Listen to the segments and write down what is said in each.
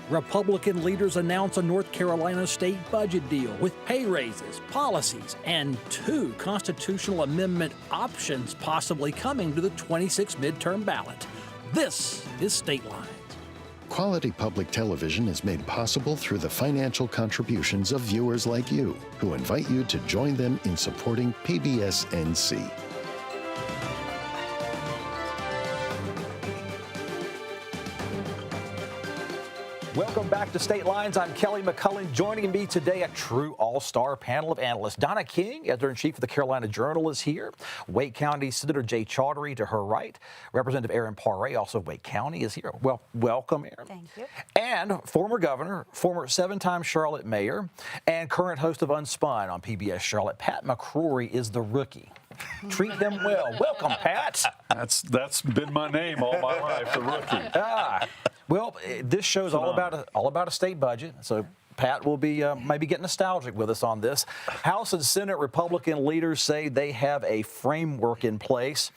Republican leaders announce a North Carolina state budget deal with pay raises, policies, and 2 constitutional amendment options possibly coming to the 26 midterm ballot. This is State Lines. Quality public television is made possible through the financial contributions of viewers like you, who invite you to join them in supporting PBS NC. Welcome back to State Lines. I'm Kelly McCullen. Joining me today, a true all-star panel of analysts. Donna King, editor-in-chief of the Carolina Journal, is here. Wake County Senator Jay Chaudhuri to her right. Representative Erin Paré, also of Wake County, is here. Well, welcome, Erin. Thank you. And former governor, former 7-time Charlotte mayor, and current host of Unspun on PBS Charlotte, Pat McCrory, is the rookie. Treat them well. Welcome, Pat. That's been my name all my life, the rookie. Well, this show's all about a state budget, so Pat will be maybe get nostalgic with us on this. House and Senate Republican leaders say they have a framework in place.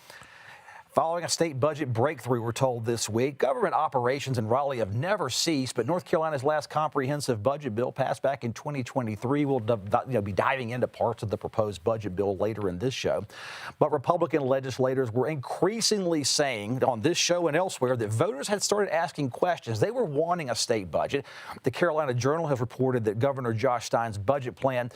Following a state budget breakthrough, we're told this week, government operations in Raleigh have never ceased, but North Carolina's last comprehensive budget bill passed back in 2023. We'll be diving into parts of the proposed budget bill later in this show. But Republican legislators were increasingly saying on this show and elsewhere that voters had started asking questions. They were wanting a state budget. The Carolina Journal has reported that Governor Josh Stein's budget plan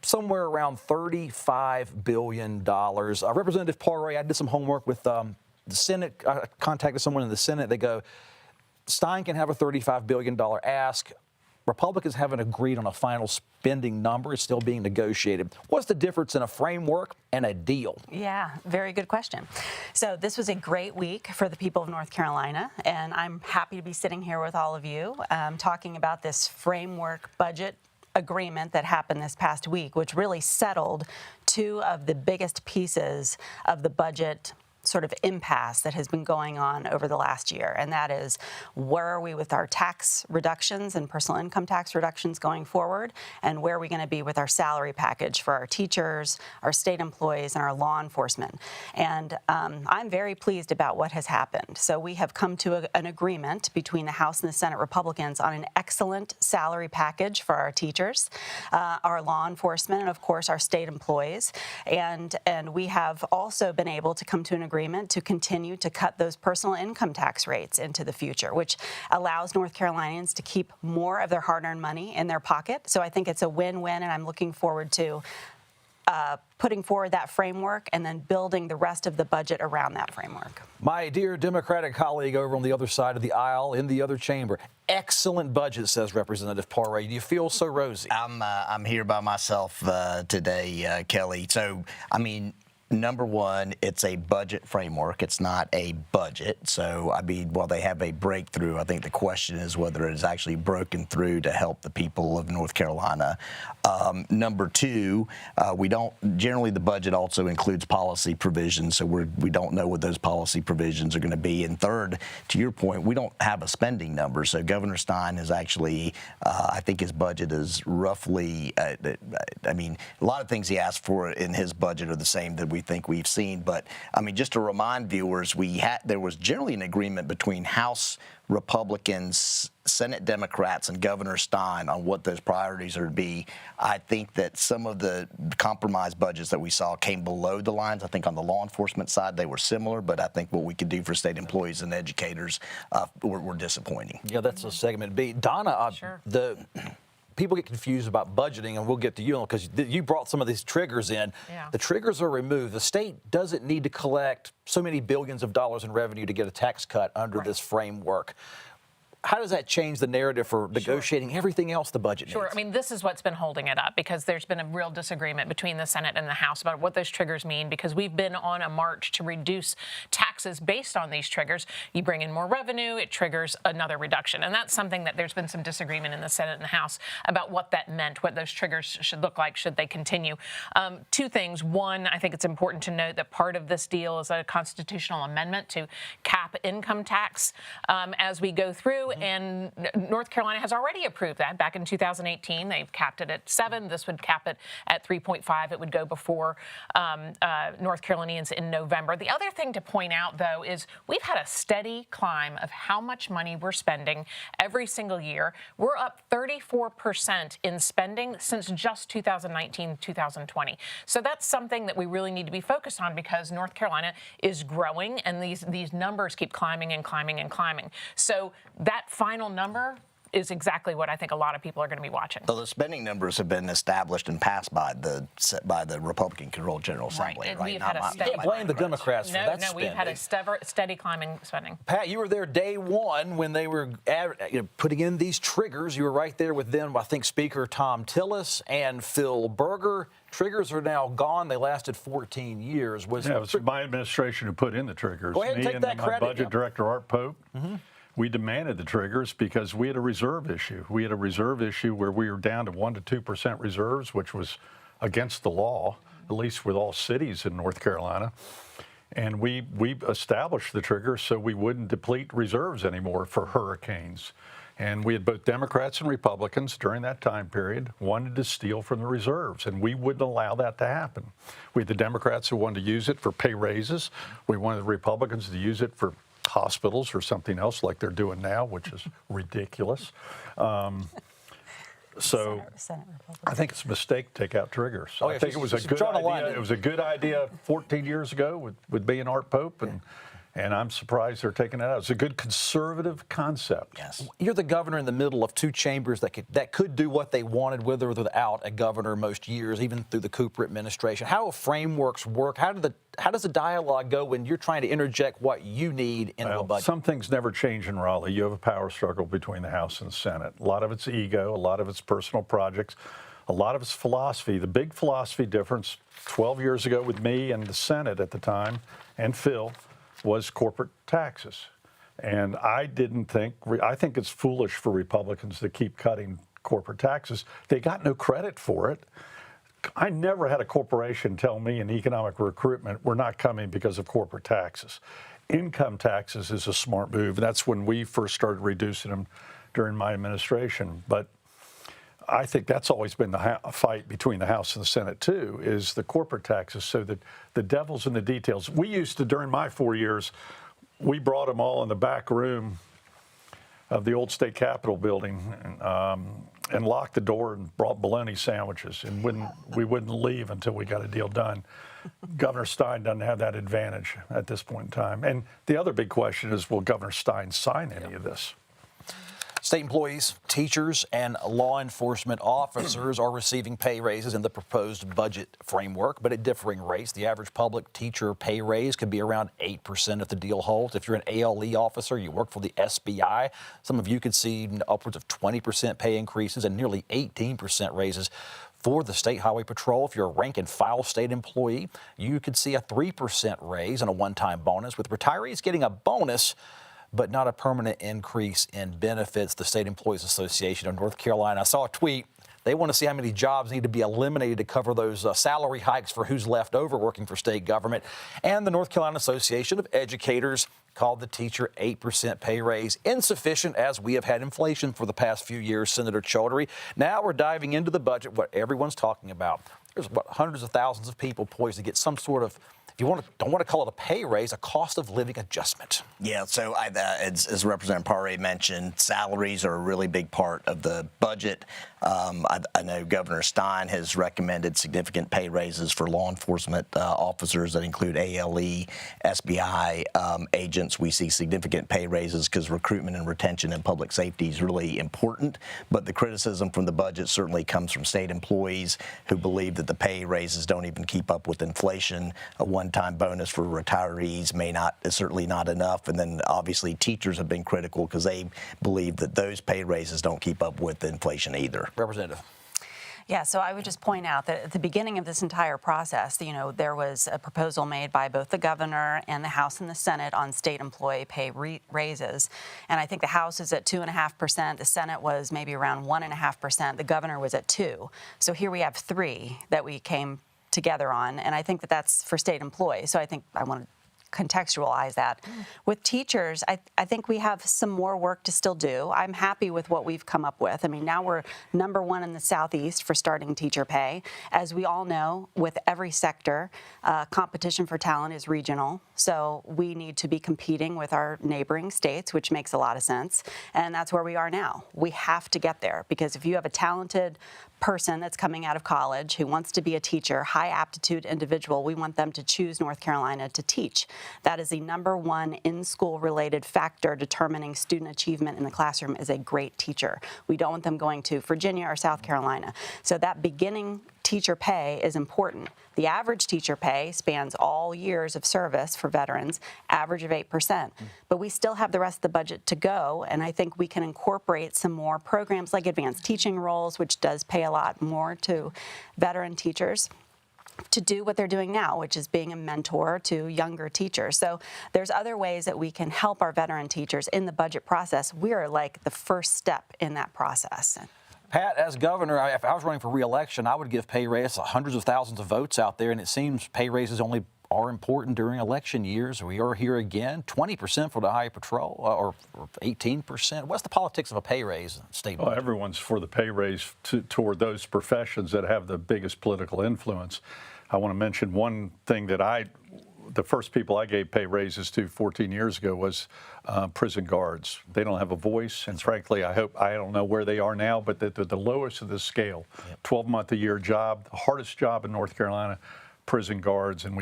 somewhere around $35 billion. Representative Paré, I did some homework with the Senate. I contacted someone in the Senate. They go, Stein can have a $35 billion ask. Republicans haven't agreed on a final spending number. It's still being negotiated. What's the difference in a framework and a deal? Yeah, very good question. So this was a great week for the people of North Carolina, and I'm happy to be sitting here with all of you talking about this framework budget agreement that happened this past week, which really settled 2 of the biggest pieces of the budget sort of impasse that has been going on over the last year. And that is, where are we with our tax reductions and personal income tax reductions going forward? And where are we going to be with our salary package for our teachers, our state employees, and our law enforcement? And I'm very pleased about what has happened. So we have come to an agreement between the House and the Senate Republicans on an excellent salary package for our teachers, our law enforcement, and of course our state employees. And we have also been able to come to an agreement to continue to cut those personal income tax rates into the future, which allows North Carolinians to keep more of their hard-earned money in their pocket. So I think it's a win-win, and I'm looking forward to putting forward that framework and then building the rest of the budget around that framework. My dear Democratic colleague over on the other side of the aisle in the other chamber, excellent budget, says Representative Paré. Do you feel so rosy? I'm here by myself today, Kelly. So, I mean, number one, it's a budget framework. It's not a budget. So, I mean, while they have a breakthrough, I think the question is whether it is actually broken through to help the people of North Carolina. Number two, we don't, generally the budget also includes policy provisions, so we don't know what those policy provisions are going to be. And third, to your point, we don't have a spending number. So Governor Stein is actually, I think his budget is roughly, I mean, a lot of things he asked for in his budget are the same that we think we've seen. But I mean, just to remind viewers, there was generally an agreement between House Republicans, Senate Democrats, and Governor Stein on what those priorities are to be. I think that some of the compromise budgets that we saw came below the lines. I think on the law enforcement side they were similar, but I think what we could do for state employees and educators were disappointing. Yeah, that's a segment B. Donna, Sure. People get confused about budgeting, and we'll get to you because you brought some of these triggers in. Yeah. The triggers are removed. The state doesn't need to collect so many billions of dollars in revenue to get a tax cut under this framework. How does that change the narrative for negotiating everything else the budget needs? I mean, this is what's been holding it up, because there's been a real disagreement between the Senate and the House about what those triggers mean, because we've been on a march to reduce taxes based on these triggers. You bring in more revenue, it triggers another reduction. And that's something that there's been some disagreement in the Senate and the House about what that meant, what those triggers should look like, should they continue. 2 things. One, I think it's important to note that part of this deal is a constitutional amendment to cap income tax as we go through. and North Carolina has already approved that. Back in 2018, they've capped it at 7. This would cap it at 3.5. It would go before North Carolinians in November. The other thing to point out, though, is we've had a steady climb of how much money we're spending every single year. We're up 34% in spending since just 2019, 2020. So that's something that we really need to be focused on, because North Carolina is growing and these numbers keep climbing and climbing and climbing. So that final number is exactly what I think a lot of people are going to be watching. So the spending numbers have been established and passed by the Republican-controlled General Assembly, And right? we've had a steady Blame the Democrats for that spending. We've had a steady climbing spending. Pat, you were there day one when they were putting in these triggers. You were right there with them, I think, Speaker Tom Tillis and Phil Berger. Triggers are now gone. They lasted 14 years. It was my administration who put in the triggers. Go ahead and take that credit. My budget director, Art Pope. We demanded the triggers because we had a reserve issue. We had a reserve issue where we were down to 1% to 2% reserves, which was against the law, at least with all cities in North Carolina. And we established the triggers so we wouldn't deplete reserves anymore for hurricanes. And we had both Democrats and Republicans during that time period wanted to steal from the reserves, and we wouldn't allow that to happen. We had the Democrats who wanted to use it for pay raises. We wanted the Republicans to use it for hospitals or something else like they're doing now, which is ridiculous. So I think it's a mistake to take out triggers. I think it was a good idea. It was a good idea 14 years ago with me and Art Pope, and I'm surprised they're taking it out. It's a good conservative concept. Yes. You're the governor in the middle of two chambers that could do what they wanted with or without a governor most years, even through the Cooper administration. How do frameworks work? How does the dialogue go when you're trying to interject what you need into a budget? Some things never change in Raleigh. You have a power struggle between the House and the Senate. A lot of it's ego, a lot of it's personal projects, a lot of it's philosophy. The big philosophy difference 12 years ago with me and the Senate at the time, and Phil, was corporate taxes. And I think it's foolish for Republicans to keep cutting corporate taxes. They got no credit for it. I never had a corporation tell me in economic recruitment, we're not coming because of corporate taxes. Income taxes is a smart move. That's when we first started reducing them during my administration. But I think that's always been the fight between the House and the Senate, too, is the corporate taxes, so that the devil's in the details. We used to, during my 4 years, we brought them all in the back room of the old state capitol building and locked the door and brought bologna sandwiches, and we wouldn't leave until we got a deal done. Governor Stein doesn't have that advantage at this point in time. And the other big question is, will Governor Stein sign any of this? State employees, teachers, and law enforcement officers are receiving pay raises in the proposed budget framework, but at differing rates. The average public teacher pay raise could be around 8% if the deal holds. If you're an ALE officer, you work for the SBI, some of you could see upwards of 20% pay increases and nearly 18% raises for the State Highway Patrol. If you're a rank and file state employee, you could see a 3% raise and a one-time bonus, with retirees getting a bonus but not a permanent increase in benefits. The State Employees Association of North Carolina, I saw a tweet. They want to see how many jobs need to be eliminated to cover those salary hikes for who's left over working for state government. And the North Carolina Association of Educators called the teacher 8% pay raise insufficient, as we have had inflation for the past few years, Senator Chaudhuri. Now we're diving into the budget, what everyone's talking about. There's hundreds of thousands of people poised to get some sort of, if you don't want to call it a pay raise, a cost of living adjustment. Yeah, so as Representative Paré mentioned, salaries are a really big part of the budget. I know Governor Stein has recommended significant pay raises for law enforcement officers that include ALE, SBI agents. We see significant pay raises because recruitment and retention in public safety is really important. But the criticism from the budget certainly comes from state employees who believe that the pay raises don't even keep up with inflation. A one-time bonus for retirees is certainly not enough. And then obviously teachers have been critical because they believe that those pay raises don't keep up with inflation either. Representative. Yeah, so I would just point out that at the beginning of this entire process, there was a proposal made by both the governor and the House and the Senate on state employee pay raises. And I think the House is at 2.5%. The Senate was maybe around 1.5%. The governor was at 2%. So here we have 3 that we came together on. And I think that that's for state employees. So I think I want to contextualize that. With teachers, I think we have some more work to still do. I'm happy with what we've come up with. I mean, now we're #1 in the Southeast for starting teacher pay. As we all know, with every sector, competition for talent is regional. So we need to be competing with our neighboring states, which makes a lot of sense. And that's where we are now. We have to get there, because if you have a talented person that's coming out of college who wants to be a teacher, high aptitude individual, we want them to choose North Carolina to teach. That is the #1 in-school related factor determining student achievement in the classroom is a great teacher. We don't want them going to Virginia or South Carolina. So that beginning teacher pay is important. The average teacher pay spans all years of service for veterans, average of 8%. But we still have the rest of the budget to go, and I think we can incorporate some more programs like advanced teaching roles, which does pay a lot more to veteran teachers, to do what they're doing now, which is being a mentor to younger teachers. So there's other ways that we can help our veteran teachers in the budget process. We are like the first step in that process. Pat, as governor, if I was running for re-election, I would give pay raises hundreds of thousands of votes out there, and it seems pay raises only are important during election years. We are here again, 20% for the Highway Patrol, or 18%. What's the politics of a pay raise in the state budget? Well, everyone's for the pay raise toward those professions that have the biggest political influence. I want to mention one thing that the first people I gave pay raises to 14 years ago was prison guards. They don't have a voice, and frankly, I don't know where they are now, but they're the lowest of the scale. 12-month-a-year job, the hardest job in North Carolina, prison guards, and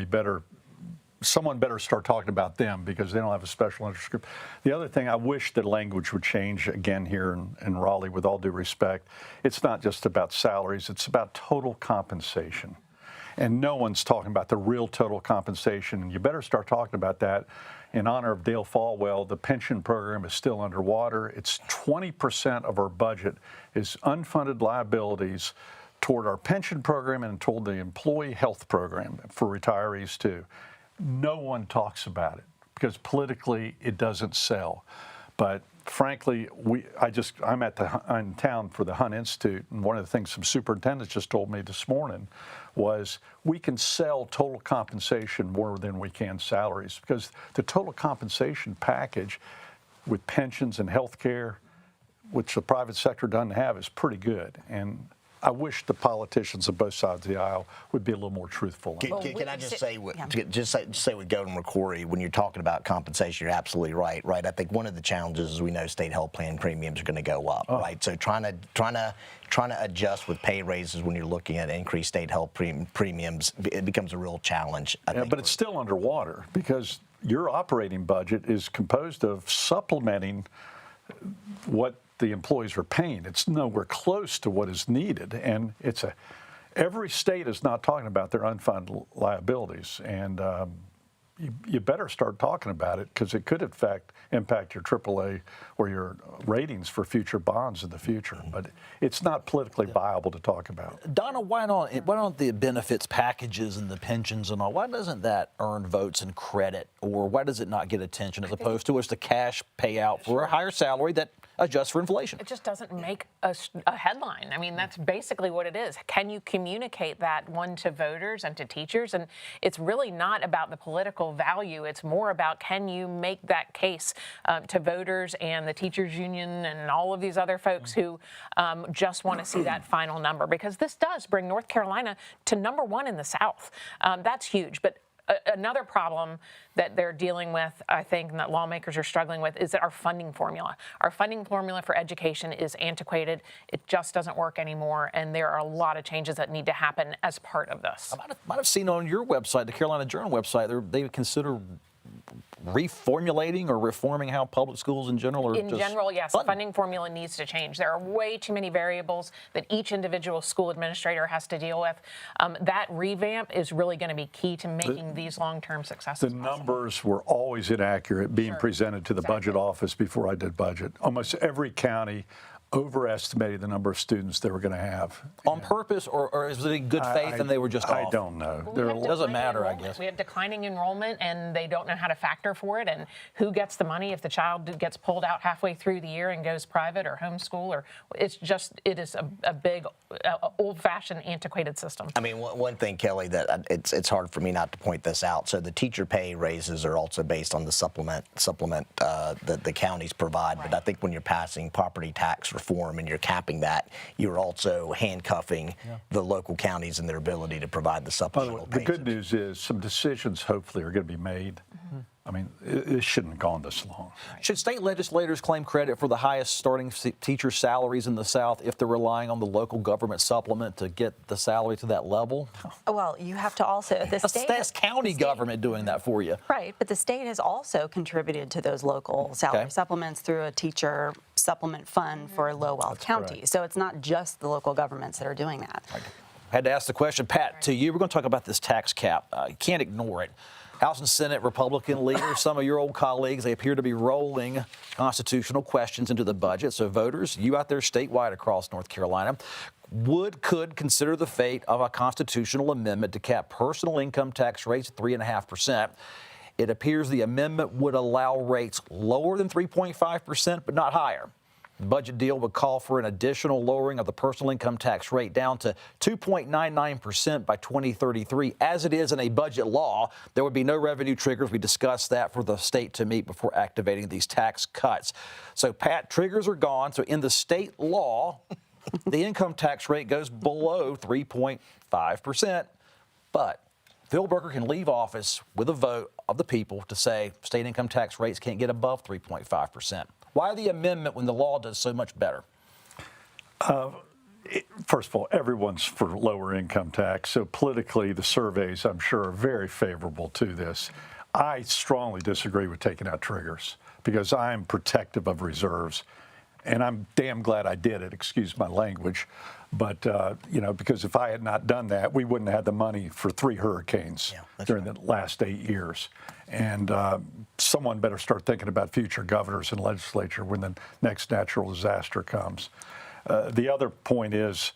someone better start talking about them because they don't have a special interest group. The other thing, I wish the language would change again here in Raleigh, with all due respect. It's not just about salaries, it's about total compensation. And no one's talking about the real total compensation, and you better start talking about that. In honor of Dale Falwell, the pension program is still underwater. It's 20% of our budget is unfunded liabilities toward our pension program and toward the employee health program for retirees too. No one talks about it because politically it doesn't sell. But frankly, I'm in town for the Hunt Institute, and one of the things some superintendents just told me this morning was we can sell total compensation more than we can salaries, because the total compensation package with pensions and health care, which the private sector doesn't have, is pretty good. And I wish the politicians on both sides of the aisle would be a little more truthful. Can I just say, with Governor McCrory, when you're talking about compensation, you're absolutely right. I think one of the challenges is we know state health plan premiums are going to go up, right? So trying to adjust with pay raises when you're looking at increased state health premiums, it becomes a real challenge. I think, but it's still underwater because your operating budget is composed of supplementing what the employees are paying. It's nowhere close to what is needed, and every state is not talking about their unfunded liabilities, and you better start talking about it because it could in fact impact your AAA or your ratings for future bonds in the future. But it's not politically viable to talk about. Donna, why don't the benefits packages and the pensions and all, why doesn't that earn votes and credit, or why does it not get attention as opposed to a cash payout for a higher salary that adjusts for inflation? It just doesn't make a headline. I mean, that's basically what it is. Can you communicate that, one, to voters and to teachers? And it's really not about the political value. It's more about, can you make that case to voters and the teachers union and all of these other folks who just want to see that final number? Because this does bring North Carolina to #1 in the South. That's huge. But another problem that they're dealing with, I think, and that lawmakers are struggling with, is that our funding formula. Our funding formula for education is antiquated. It just doesn't work anymore, and there are a lot of changes that need to happen as part of this. I might have seen on your website, the Carolina Journal website, they would consider reformulating or reforming how public schools in general are. In general, yes, the funding formula needs to change. There are way too many variables that each individual school administrator has to deal with. That revamp is really going to be key to making these long-term successes The numbers were always inaccurate being presented to the budget office before I did budget. Almost every county overestimated the number of students they were going to have. On purpose, or is it in good faith and they were just I off? don't know. It doesn't matter, I guess. We have declining enrollment, and they don't know how to factor for it, and who gets the money if the child gets pulled out halfway through the year and goes private or homeschool, or it is a big, old-fashioned, antiquated system. I mean, one thing, Kelly, that it's hard for me not to point this out. So the teacher pay raises are also based on the supplement that the counties provide. Right. But I think when you're passing property tax reform and you're capping that, you're also handcuffing the local counties and their ability to provide the supplemental pay. The good news is some decisions hopefully are going to be made. Mm-hmm. I mean, it shouldn't have gone this long. Should state legislators claim credit for the highest starting teacher salaries in the South if they're relying on the local government supplement to get the salary to that level? Well, you have to also, that's county government doing that for you. Right, but the state has also contributed to those local salary supplements through a teacher supplement fund for low-wealth counties. Right. So it's not just the local governments that are doing that. I had to ask the question, Pat, to you. We're going to talk about this tax cap. You can't ignore it. House and Senate Republican leaders, some of your old colleagues, they appear to be rolling constitutional questions into the budget. So voters, you out there statewide across North Carolina, could consider the fate of a constitutional amendment to cap personal income tax rates at 3.5%. It appears the amendment would allow rates lower than 3.5%, but not higher. The budget deal would call for an additional lowering of the personal income tax rate down to 2.99% by 2033. As it is in a budget law, there would be no revenue triggers. We discussed that for the state to meet before activating these tax cuts. So, Pat, triggers are gone. So in the state law, the income tax rate goes below 3.5%. But Phil Berger can leave office with a vote of the people to say state income tax rates can't get above 3.5%. Why the amendment when the law does so much better? First of all, everyone's for lower income tax. So politically, the surveys, I'm sure, are very favorable to this. I strongly disagree with taking out triggers because I'm protective of reserves. And I'm damn glad I did it, excuse my language. But, because if I had not done that, we wouldn't have had the money for 3 hurricanes during the last 8 years. And someone better start thinking about future governors and legislature when the next natural disaster comes. The other point is,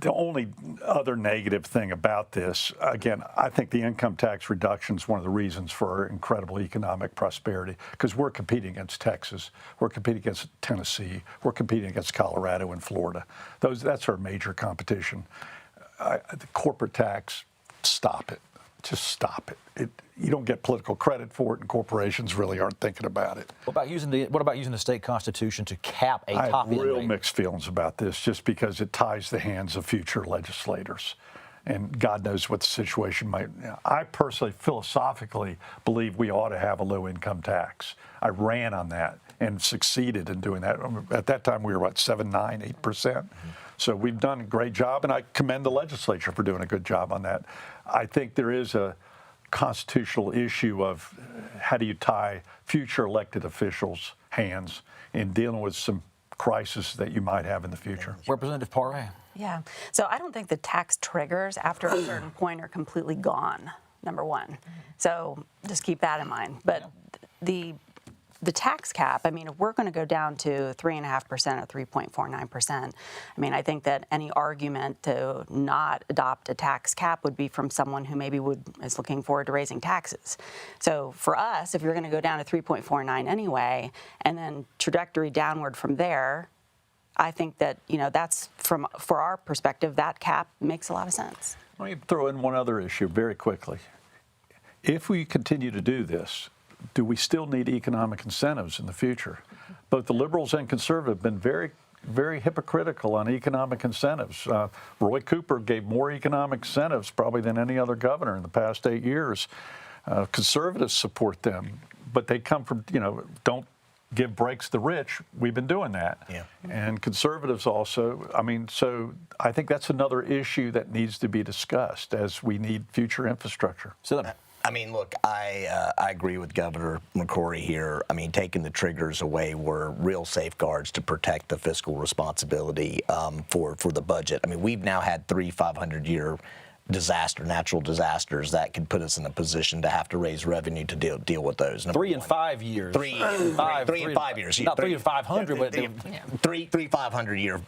the only other negative thing about this, again, I think the income tax reduction is one of the reasons for our incredible economic prosperity, because we're competing against Texas, we're competing against Tennessee, we're competing against Colorado and Florida. That's our major competition. The corporate tax, stop it. Just stop it. You don't get political credit for it, and corporations really aren't thinking about it. What about using the state constitution to cap a top end rate? I have real mixed feelings about this, just because it ties the hands of future legislators, and God knows what the situation might. I personally, philosophically, believe we ought to have a low-income tax. I ran on that and succeeded in doing that. At that time, we were 7, 9, 8%. So we've done a great job, and I commend the legislature for doing a good job on that. I think there is a constitutional issue of how do you tie future elected officials' hands in dealing with some crisis that you might have in the future. Representative Paré. Yeah. So I don't think the tax triggers after a certain point are completely gone, number one. So just keep that in mind. But the tax cap, I mean, if we're going to go down to 3.5% or 3.49%, I mean, I think that any argument to not adopt a tax cap would be from someone who maybe is looking forward to raising taxes. So for us, if you're going to go down to 3.49 anyway, and then trajectory downward from there, I think that, that's for our perspective, that cap makes a lot of sense. Let me throw in one other issue very quickly. If we continue to do this, do we still need economic incentives in the future? Both the liberals and conservatives have been very, very hypocritical on economic incentives. Roy Cooper gave more economic incentives probably than any other governor in the past 8 years. Conservatives support them, but they come from, don't give breaks to the rich. We've been doing that. Yeah. And conservatives also, so I think that's another issue that needs to be discussed as we need future infrastructure. So look, I agree with Governor McCrory here. Taking the triggers away were real safeguards to protect the fiscal responsibility for the budget. We've now had 3 500-year natural disasters that could put us in a position to have to raise revenue to deal with those. 3 and 5 years. 3 and 5 years. Not 3 and 500, but three 500-year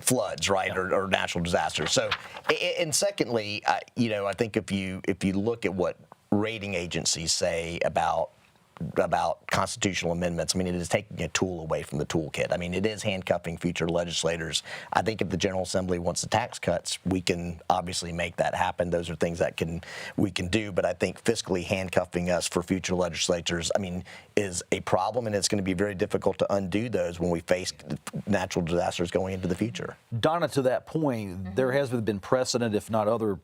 floods, right, or natural disasters. So, and secondly, I think if you look at what rating agencies say about constitutional amendments, I mean, it is taking a tool away from the toolkit. I mean, it is handcuffing future legislators. I think if the General Assembly wants the tax cuts, we can obviously make that happen. Those are things that we can do. But I think fiscally handcuffing us for future legislators, I mean, is a problem, and it's going to be very difficult to undo those when we face natural disasters going into the future. Donna, to that point, there has been precedent, if not other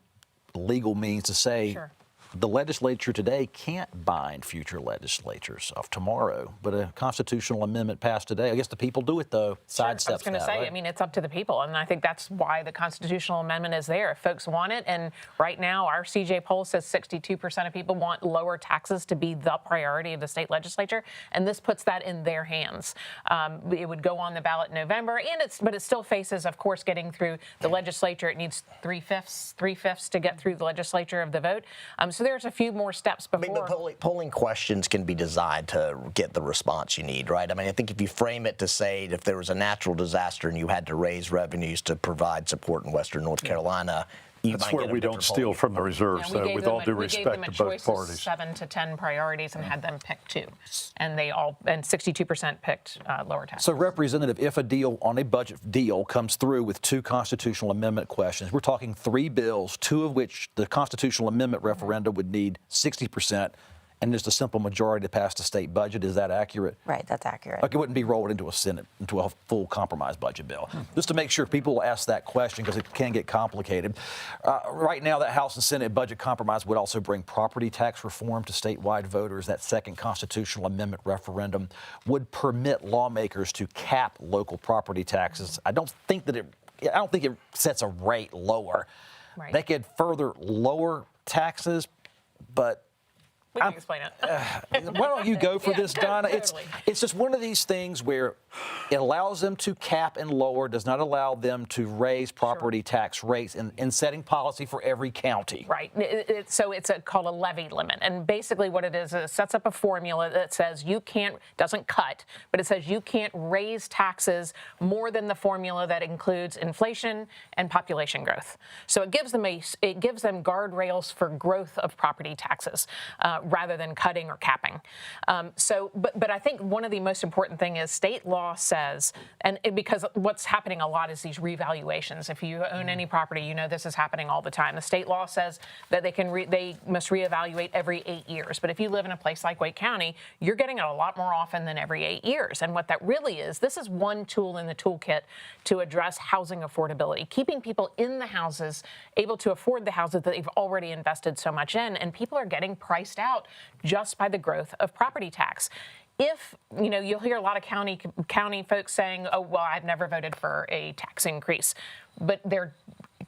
legal means, to say. Sure. The legislature today can't bind future legislatures of tomorrow, but a constitutional amendment passed today. I guess the people do it, though. Sidesteps. I was going to say, right? I mean, it's up to the people, and I think that's why the constitutional amendment is there. If folks want it, and right now our CJ poll says 62% of people want lower taxes to be the priority of the state legislature, and this puts that in their hands. It would go on the ballot in November, but it still faces, of course, getting through the legislature. It needs three-fifths to get through the legislature of the vote. So there's a few more steps before. I mean, but polling questions can be designed to get the response you need, right? I mean, I think if you frame it to say if there was a natural disaster and you had to raise revenues to provide support in Western North Carolina, that's where we don't steal from the reserves, though, with all due respect to both parties. 7 to 10 priorities and had them pick 2, and 62% picked lower taxes. So, Representative, if a deal on a budget deal comes through with 2 constitutional amendment questions, we're talking 3 bills, 2 of which the constitutional amendment referendum would need 60%. And there's a simple majority to pass the state budget. Is that accurate? Right, that's accurate. Like it wouldn't be rolled into a full compromise budget bill. Just to make sure people ask that question because it can get complicated. Right now, that House and Senate budget compromise would also bring property tax reform to statewide voters. That second constitutional amendment referendum would permit lawmakers to cap local property taxes. I don't think it sets a rate lower. Right. They could further lower taxes, but we can explain it. Why don't you go for this, Donna? Totally. It's just one of these things where it allows them to cap and lower, does not allow them to raise property tax rates in setting policy for every county. Right. So it's called a levy limit. And basically what it is, it sets up a formula that says doesn't cut, but it says you can't raise taxes more than the formula that includes inflation and population growth. So it gives them guardrails for growth of property taxes. Rather than cutting or capping. But I think one of the most important thing is state law says, because what's happening a lot is these revaluations. If you own any property, you know this is happening all the time. The state law says that they must reevaluate every 8 years. But if you live in a place like Wake County, you're getting it a lot more often than every 8 years. And what that really is, this is one tool in the toolkit to address housing affordability, keeping people in the houses, able to afford the houses that they've already invested so much in, and people are getting priced out just by the growth of property tax. If, you'll hear a lot of county folks saying, oh, well, I've never voted for a tax increase, but they're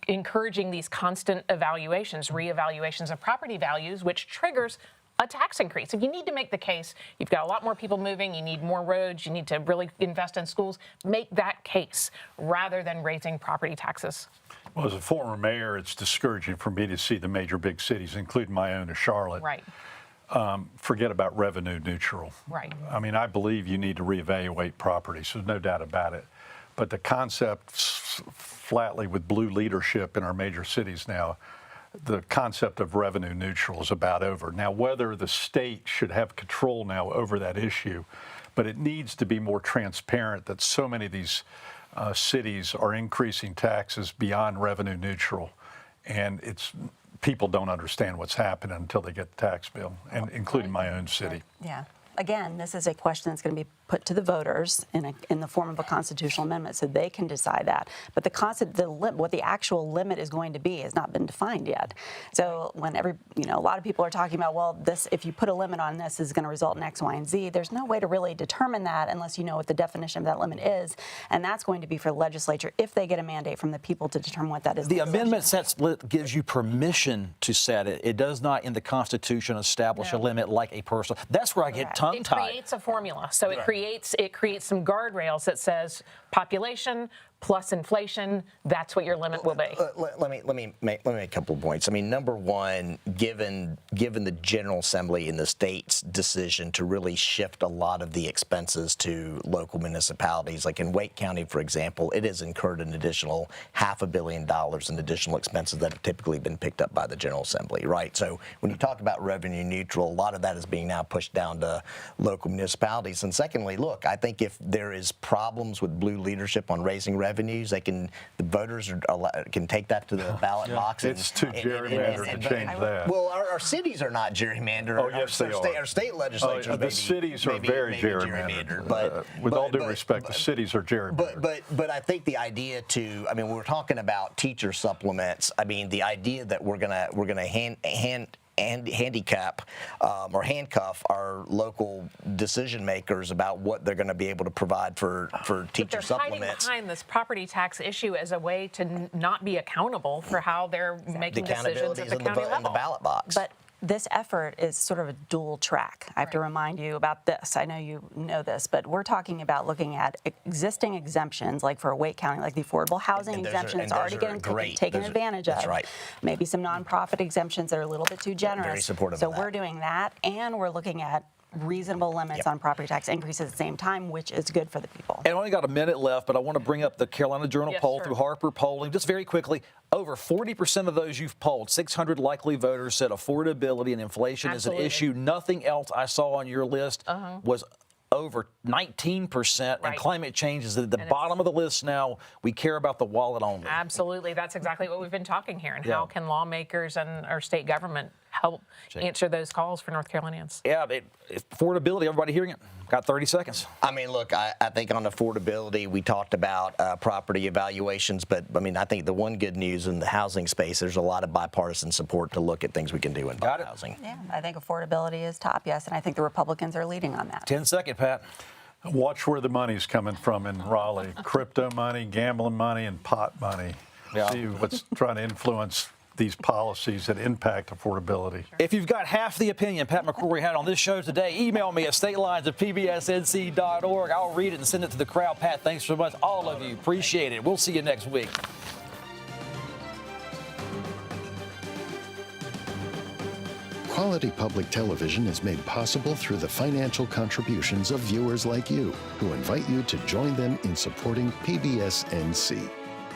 encouraging these constant reevaluations of property values, which triggers a tax increase. If you need to make the case, you've got a lot more people moving, you need more roads, you need to really invest in schools, make that case rather than raising property taxes. Well, as a former mayor, it's discouraging for me to see the major big cities, including my own of Charlotte, Right. Forget about revenue neutral. Right. I mean, I believe you need to reevaluate properties, there's no doubt about it. But the concept flatly with blue leadership in our major cities now, the concept of revenue neutral is about over. Now, whether the state should have control now over that issue, but it needs to be more transparent that so many of these cities are increasing taxes beyond revenue neutral, and people don't understand what's happening until they get the tax bill, and including my own city. Yeah. Again, this is a question that's going to be put to the voters in the form of a constitutional amendment, so they can decide that. But what the actual limit is going to be has not been defined yet. So when a lot of people are talking about, well, if you put a limit on this, is going to result in X, Y, and Z. There's no way to really determine that unless you know what the definition of that limit is, and that's going to be for the legislature if they get a mandate from the people to determine what that is. The amendment gives you permission to set it. It does not, in the Constitution, establish a limit like a personal. That's where I get tongue-tied. It creates a formula. So it creates some guardrails that says population plus inflation, that's what your limit will be. Let me make a couple of points. I mean, number one, given the General Assembly and the state's decision to really shift a lot of the expenses to local municipalities, like in Wake County, for example, it has incurred an additional $500 million in additional expenses that have typically been picked up by the General Assembly, right? So when you talk about revenue neutral, a lot of that is being now pushed down to local municipalities. And secondly, look, I think if there is problems with blue leadership on raising revenues, the voters can take that to the ballot box. It's too gerrymandered to change that. Well, our cities are not gerrymandered. Oh, yes, they are. Our state legislatures. The cities are very gerrymandered. But with all due respect, the cities are gerrymandered. But I think the idea when we're talking about teacher supplements, I mean, the idea that we're gonna handicap or handcuff our local decision makers about what they're going to be able to provide for teacher supplements. They're hiding behind this property tax issue as a way to not be accountable for how they're making decisions at the county level. In the ballot box. But this effort is sort of a dual track. I have to remind you about this. I know you know this, but we're talking about looking at existing exemptions, like for Wake County, like the affordable housing exemptions already getting taken advantage of. That's right. Maybe some nonprofit exemptions that are a little bit too generous. Very supportive so of that. we're doing that, and we're looking at reasonable limits on property tax increases at the same time, which is good for the people. And I only got a minute left, but I want to bring up the Carolina Journal poll sure. through Harper Polling. Just very quickly, over 40% of those you've polled, 600 likely voters, said affordability and inflation Absolutely. is an issue. Nothing else I saw on your list was over 19%, and climate change is at the bottom of the list now. We care about the wallet only. Absolutely. That's exactly what we've been talking here. And how can lawmakers and our state government help answer those calls for North Carolinians? Yeah, affordability, everybody hearing it? Got 30 seconds. I mean, look, I think on affordability, we talked about property evaluations, but I mean, I think the one good news in the housing space, there's a lot of bipartisan support to look at things we can do in housing. Yeah, I think affordability is top, yes, and I think the Republicans are leading on that. 10-second, Pat. Watch where the money's coming from in Raleigh. Crypto money, gambling money, and pot money. Yeah. See what's trying to influence these policies that impact affordability. If you've got half the opinion Pat McCrory had on this show today, email me at statelines@pbsnc.org. I'll read it and send it to the crowd. Pat, thanks so much. All of you. Appreciate it. We'll see you next week. Quality public television is made possible through the financial contributions of viewers like you, who invite you to join them in supporting PBS NC.